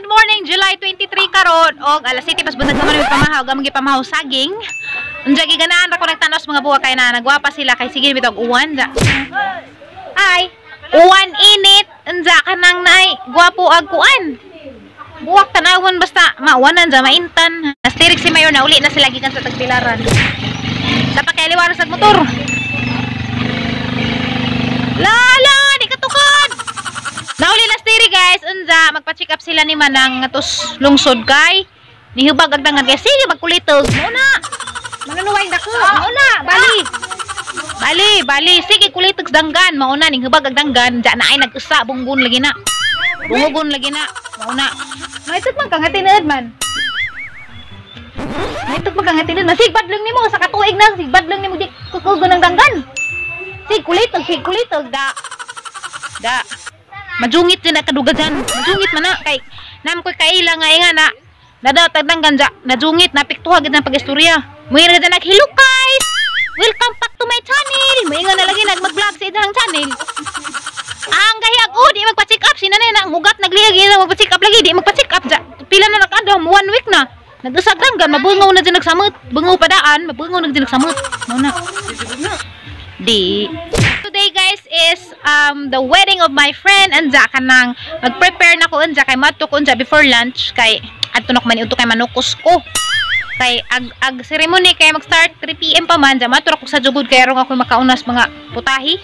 morning, July 23 karon og alas 7 pas buntag naman yung pamahaw, gamang gipamahaw saging. Unsa giganaan ra ko nagtanos mga buwa kay na nagwapa sila kay sige bitog uwan ja. Ay, uwan init unsa kanang nay gwapo ag kuan. Buwak tanawon basta mauwanan ja maintan. Nastirik si Mayor na uli na sila gikan sa tagpilaran. Sa pakialiwaro sa motor. Lala, di katukod. Nauli na stiri guys, unza magpa-check up sila ni Manang ngatos lungsod kay nihubag ag dangan kay sige magkulitog muna. Manunuway dako. Mauna, bali. Sige kulitog danggan, mauna ning hubag ag danggan, ja na ay nag-usa bunggun lagi na. Bungugon lagi na. Mauna. Maitud man kang tinod man. Maitud man kang tinod. Sigbad lang nimo sa katuig na, sigbad lang nimo di kukugon ng danggan. Sig kulitog da. Majungit din na kadugagan. Majungit man na. Kay, nam ko'y kaila nga nga na. Nadatag ng ganja. Najungit. Napiktuha gid ng pag-istorya. Mayroon na naghilo guys. Welcome back to my channel. Mayroon na lagi nag-vlog sa isang channel. Ang gahiyag ko. Di magpa-check up. Sinanay na. Mugat nagliyag. Magpa-check up lagi. Di magpa-check up. Pila na nakadam. 1 week na. Nag-usagdanggan. Mabungaw na dyan nagsamot. Bungaw padaan. Mabungaw na dyan nagsamot. Mauna. Di. Today guys is the wedding of my friend anja kanang mag-prepare na ko anja kay mato ko anja before lunch kay adto nak man udto kay manukos ko kay ag ceremony kay mag-start 3 PM pa man anja mato ko sa jugod kay arong ako makaunas mga putahi.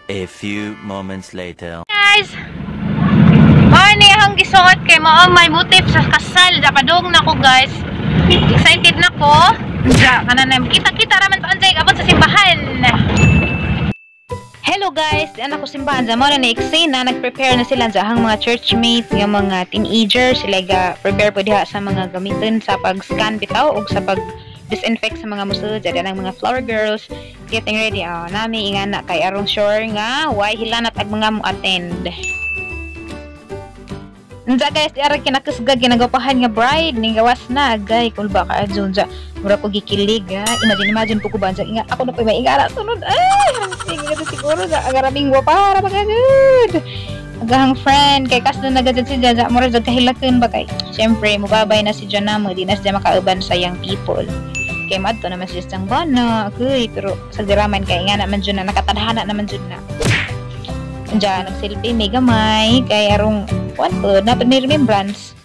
A few moments later. Guys, mani ang gisuot kay mao may motif sa kasal ja padung na ko guys. Excited na ko. Ja, kanang kita raman pa anjay abot sa simbahan. Hello guys, diyan ako simbahan sa mo na eksena, nag-prepare na sila sa hang mga churchmates, nga mga teenagers, sila ga-prepare po diha sa mga gamiton sa pag-scan bitaw o sa pag-disinfect sa mga musud, diyan ang mga flower girls getting ready. Nami ingana kay arong sure nga why hilanat ag mga mo attend. Nja guys, diara kinakusga ginagapahan nga bride ning gawas na agay kung ba ka adyon ja mura ko gikilig ha. Imagine po ko ba ingat ako na pa may ingara sunod ay sige na siguro sa agaraming wapa para magagud agang friend kay kas na nagadad si Jaja mura jud kahilaken ba kay syempre mubabay na si Jana mo di na siya makauban sa young people kay madto naman siya sang bana kuy pero sa diraman kay nga naman jud na nakatadhana naman jud na Diyan, nag-selfie, may gamay, kay arong, wanto, na remembrance.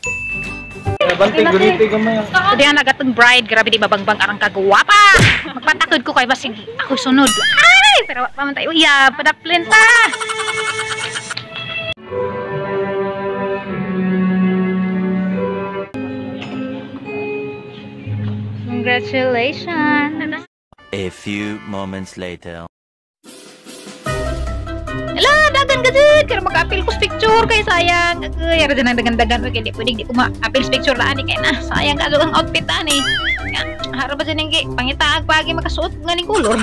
Bantay, guliti gamay. Diyan, nagatong bride, grabe di babangbang arang kagawapa. Magpatakod ko kay basig ako sunod. Ay, pero pamantay, uya, padaplin pa. Congratulations. A few moments later. Ala, dagan ka dyan. Kaya mag-appeal ko picture kay sayang. Ay, ara dyan ang dagan-dagan. Kaya di pwede ko ma-appeal picture laan. Kaya na, sayang ka ang outfit taan eh. Harap ba dyan yung pangitaag pagi makasuot nga ning kulor.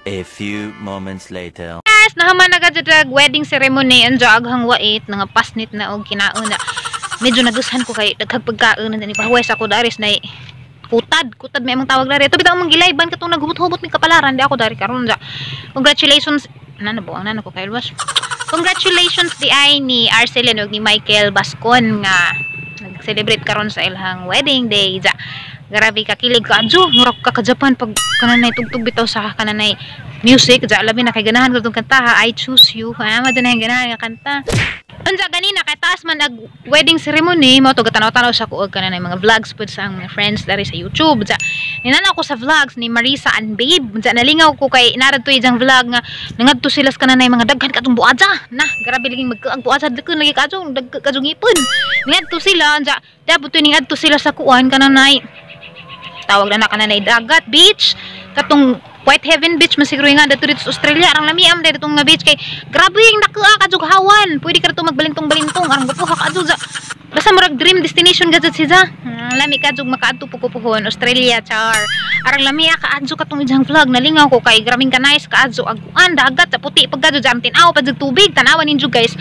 A few moments later. Yes, nahaman na ka dyan wedding ceremony. Ang aghang wait, nga pasnit na o kinaon na. Medyo nagusan ko kay nagkagpagkaon na nipahuwes ako daris na Kutad may amang tawag dari. Ito bitaw mong gilayban katong naghubot-hubot ng kapalaran. Di ako dari karon ja. Congratulations. Nana ko kay Elwas. Congratulations di ay ni Arcelin ug ni Michael Bascon nga nag-celebrate karon sa ilhang wedding day. Ja. Grabe ka kilig ka adjo. Murag ka Japan pag kananay tugtog bitaw sa kananay music. Ja labi na kay ganahan ko tong kanta ha. I choose you. Ha, madyan ganahan nga kanta. Unsa ganina kay taas man nag wedding ceremony mo to gatanaw-tanaw sa kuog kanang mga vlogs pud sa mga friends dari sa YouTube. Ja ninana ko sa vlogs ni Marisa and Babe. Ja nalingaw ko kay naradto ijang vlog nga nangadto sila sa kanang mga daghan katong buaja. Na grabe laging magkaag buaja daghan lagi kadtong kadtong ipon. Ningadto sila ja dapat ning adto sila sa kuan kananay tawag na kananay dagat beach katong White Heaven Beach masiguro nga dito sa Australia arang lamiam dito nga beach kay grabe yung nakaa kadughawan pwede ka dito magbalintong-balintong arang butuha ka adto Basta murag dream destination gajud siya. Lami kadjog makaadto pukupuhon Australia char. Arang lami kaadto katong ijang vlog nalingaw ko kay graming ka nice kaadto aguan dagat sa puti pagkadto jam tin-aw pa tubig tanawan ninyo guys.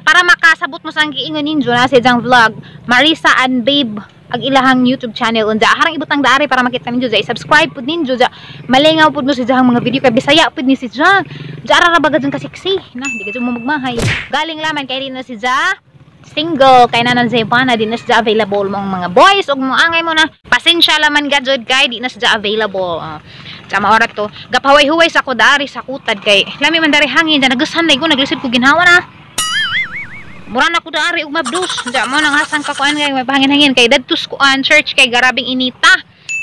Para makasabot mo sang giingon ninyo na sa ijang vlog. Marisa and Babe ag ilahang YouTube channel unja harang ibutang daari para makita ninyo ja subscribe pud ninyo ja malingaw pud mo sa ijang mga video kay Bisaya pud ni si Ja. Ja ra bagad jud ka sexy na di ka jud mo magmahay. Galing laman kay rin na si Ja. Single kay nanan sa Ivana di na siya available mong mga boys ug mo angay mo na pasensya laman gajud kay di na siya available sama oras to gapaway-huway sa ko dari sa kutad kay lami man dari hangin ja nagasanay ko naglisid ko ginhawa na mura na ko dari ug mabdus ja mo nang hasang ka kuan kay may hangin-hangin kay dadtus ko an church kay garabing inita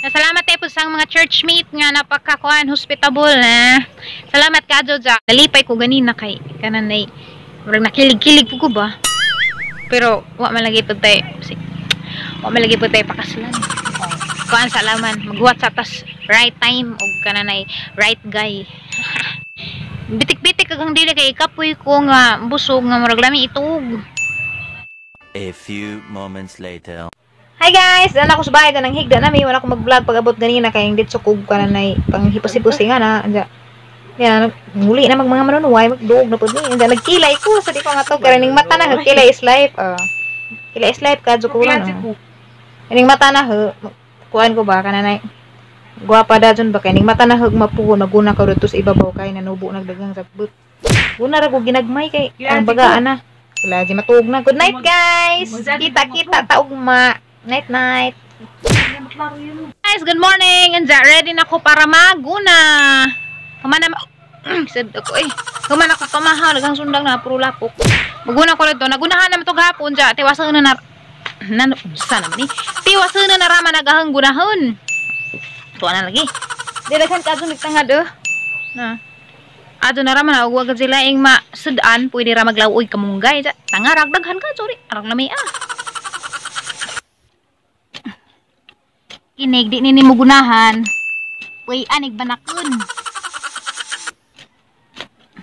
na salamat tayo po sa mga churchmate nga napakakuan hospitable na salamat kadto ja nalipay ko ganina kay kananay murag nakilig-kilig ko ba. Pero wa man lagi pud tay pakaslan. Kuan sa laman maghuwat sa tas right time ug kananay right guy. Bitik-bitik kag dili kay kapoy ko nga busog nga murag lami itug. A few moments later. Hi guys, ana ko sa bahay nang higda nami wala ko mag-vlog pag-abot ganina kay hindi sukog kananay panghipos-hipos nga na anja. Yan, muli na mga manunuway, magduog na po din. Nagkilay ko, sa di ko nga to, karaning mata na, kilay is life. Kilay is life, kadyo ko lang. Kaning mata na, kuhaan ko ba, kananay. Guwapa da dyan ba, kaning mata na, mapuho, naguna ka rito sa ibabaw kay, nanubo, nagdagang sagbot. Guna ra ko ginagmay kay, ang bagaan na. Wala, di matuog na. Good night, guys! Kita-kita, taugma. Night-night. Guys, good morning! And ready na ko para maguna. Kamana sad ako kamana ko pamahal gang sundang na puro lapok. Maguna ko rito nagunahan na to gapon ja tiwasan na sana ni. Tiwasan na rama nagahang gunahon. Tuwa na lagi. Dirakan ka dun tangad na. Ado na rama na wag sila ing masudaan pwede ra maglawoy kamunggay ja. Tangarag daghan ka sorry. Arang lami Kinig di ni mo gunahan. Uy anig banakon.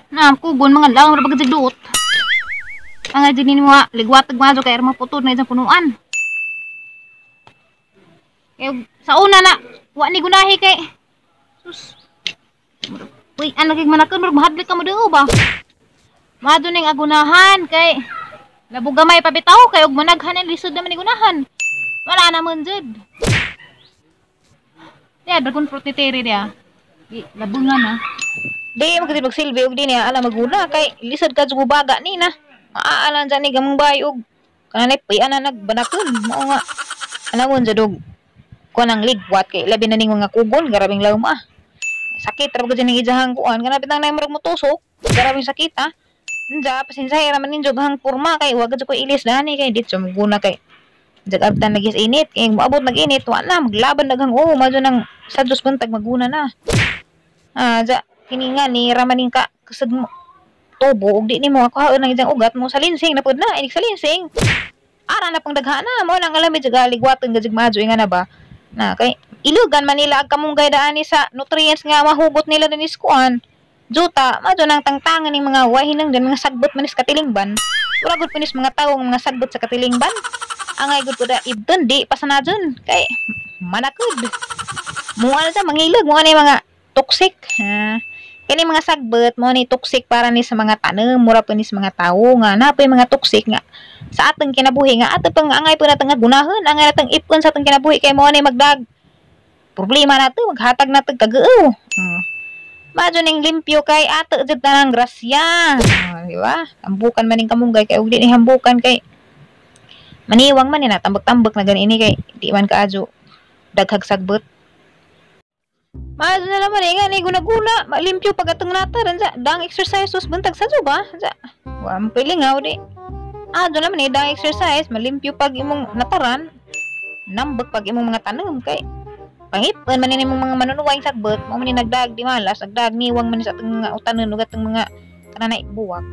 Na kugon mga lang ra bagad dot. Ang adinin mo ligwatag majo kay arma putod na isang punuan. Kay sa una na wa ni gunahi kay sus. Uy ano kay manakon murag mahadlik ka mo deo ba? Mado ning agunahan kay nabugamay pa bitaw kay og managhan ang lisod naman ni gunahan. Wala na man jud. Ya dragon fruit ni Terry dia. Di labungan na. Di magkasi magsilbi og din ala maguna kay lisod ka jud baga ni na. Maalan dyan ni gamong bayog. Kananay piana nagbanakon mao nga. Anawon jud og kuan ang ligwat kay labi na ning mga kugon garabing lawma. Sakit ra gud ning ijahang kuan kana bitang nay murag motusok. Garabing sakit ha. Nja pasensya ra man ninyo hang porma kay wag jud ko ilis dani kay dit maguna kay jagabtan nagis init kay moabot nag-init wa na maglaban daghang madyo nang sadus buntag maguna na. Ja kini nga ni ramaning ka kasad mo tubo ug di nimo ako haon ang ijang ugat mo sa linsing na pud na inig sa linsing ara na pang daghan na mo nang alam medyo galigwaton gajig madyo nga na ba na kay ilugan man nila ag kamunggay daani sa nutrients nga mahugot nila dinis kuan juta madyo nang tangtangan ning mga wahinang din mga sagbot manis Katilingban wala gud pinis mga tawong mga sagbot sa Katilingban angay gud pud ibton di pasanadyon kay manakod mo ano sa mangilog mo ani mga toxic kini mga sagbot mo ni toxic para ni sa mga tanom mura pa ni sa mga tawo nga napay mga toxic nga sa atong kinabuhi nga ato pang angay po natong gunahon angay natong ipon sa atong kinabuhi kay mo ni magdag problema nato maghatag nato kagao madyo ning limpyo kay ato jud tanang grasya di ba ambukan man ning kamunggay kay ug di ni hambukan kay maniwang man ni natambak-tambak na ganini kay di man kaadyo daghag sagbot. Maado na naman nga ni guna-guna malimpyo pagatong nata sa dang exercises buntag sa ba sa wa mo pilingaw di ado naman ni dang exercise malimpyo pag imong nataran nambag pag imong mga tanom kay pangipon man ni imong mga manunuwang sagbot mo man ni nagdag di malas nagdag niwang man sa atong mga utanon ug atong mga kananay buwak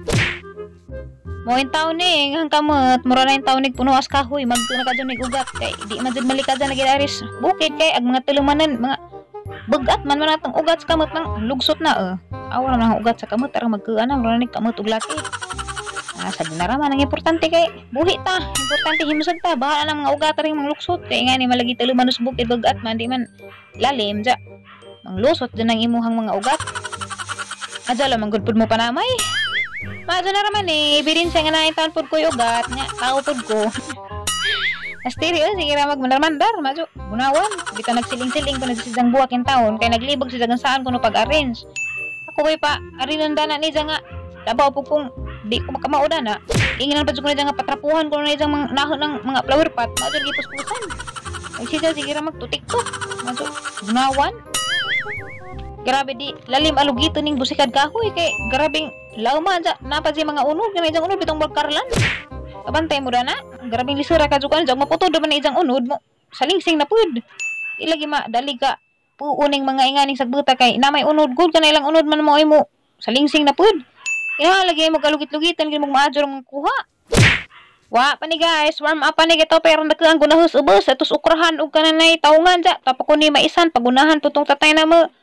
mo in taon ni hang kamot mura na in taon ni puno as kahoy magtuna ka dyan nig ugat kay di man jud malikadan lagi aris bukid kay ag mga tulumanan mga bugat man atong ugat sa kamot nang lugsot na awa na ugat sa kamot arang magkuan na mura nig kamot ug laki Asa din naraman ang importante kay buhi ta. Importante himusad ta. Bahala na mga ugat ring mga luksot kay nga ni malagi talo manus bukid bagat man di man lalim ja. Mang lusot din ang imuhang mga ugat. Adya lang manggod pud mo panamay. Maadyo na raman ebidensya nga nain taon pud ko ugat nya tao pud ko. Astereo sige ra magmandar-mandar majo gunawan bitaw nagsiling-siling ko nagsisidang buwak in taon kay naglibog si dagan saan kuno pag-arrange. Ako bay pa arinon dana ni nga labaw pug kung di ko makamauda na. Inginan pa jud ko na nga patrapuhan ko na mga nahon ng mga flower pot majo gipuspusan. Ay siya sige ra magtutiktok majo gunawan. Grabe di lalim alugito ning busikad kahoy kay grabing lawman ja napa si mga unod nga ijang unod bitong balkarlan. Kabantay mo na grabing lisura ka jukan jang maputod man ijang unod mo salingsing na pud. Ilagi ma dali ka puuning mga inganing sagbuta kay na may unod gud kana ilang unod man mo ay mo salingsing na pud. Lagi mo kalugit-lugitan gid mo maadyo mga kuha. Wa pa ni guys, warm up pa ni gito pero ang gunahos ubos atus ukrahan og kananay tawngan ja tapos ko ni maisan pagunahan tutong tatay na mo.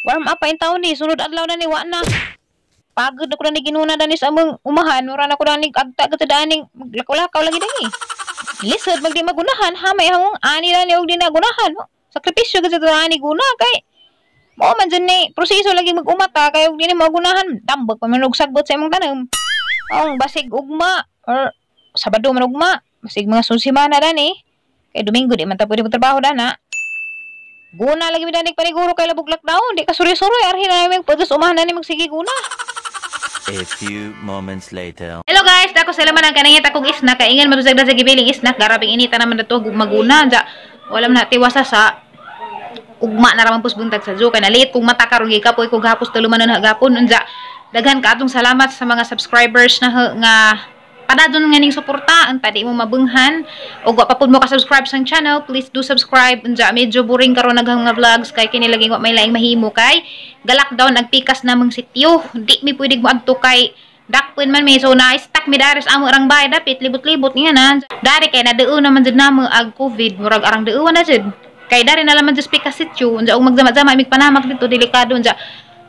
Warm up pa in taon ni sunod adlaw na ni wa na. Pagod na ko na ni ginuna dani sa among umahan, ora na ko na ni agta ka daning maglakaw-lakaw lagi dani. Lisod magdi magunahan, hamay hangong ani na ni og di nagunahan. Sakripisyo gid sa ani guna kay mo man dyan ni proseso lagi mag-umata kay og di ni magunahan, tambok pa man og sagbot sa imong tanom. Ang basig ugma or Sabado man ugma, basig mga sunsimana dani. Kay Domingo di man ta pwede magtrabaho dana. Guna lagi mi danig paniguro kay labog lockdown, di ka suri-suri arhin na mi pwede umahan na ni magsige guna. A few moments later. Hello guys, dako sa laman ang kanangit akong isnak kay ingan madusag sa gibiling isnak garabing inita naman dato maguna ja. Walam na tiwasa sa ugma na raman pus buntag sa kay naliit kung mata karon gikapoy ko gahapos tulumanon hagapon unja. Daghan ka atong salamat sa mga subscribers na nga padadon nga ning suporta anta di mo mabunghan og wa pa pud mo ka subscribe sang channel, please do subscribe unja medyo boring karon naghang nga vlogs kay kini lagi wa may laing mahimo kay galakdown nagpikas namang sityo di mi pwede mo adto kay dakpin man may so na stuck mi daris amo rang bayad dapit libot-libot nga na dari kay nadeo naman jud namo ag covid murag arang deuwan na jud kay dari na laman jud pikas sityo unja og magzama-zama mig panamak dito delikado unja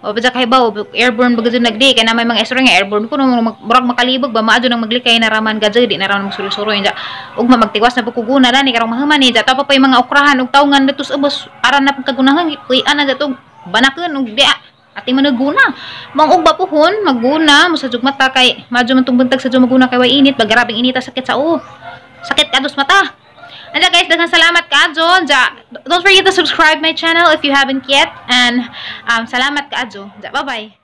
o badya kay baw airborne baga jud nagdi kay na may mga estre nga airborne kuno murag makalibog ba maadyo nang maglikay na raman gadyo di na raman magsuro-suro inja ug magtiwas na pagkuguna dani karong mahuman ni jata pa mga okrahan ug tawngan ditus ubos aran na pagkagunahan kuy-an na jatog banakon ug di ati manuguna mang ug bapuhon maguna musajug mata kay madyo man tong buntag sa maguna kay way init bagarabing inita sakit sa sakit kados mata. And guys, daghang salamat kaadyo. Don't forget to subscribe my channel if you haven't yet. And salamat kaadyo. Bye-bye.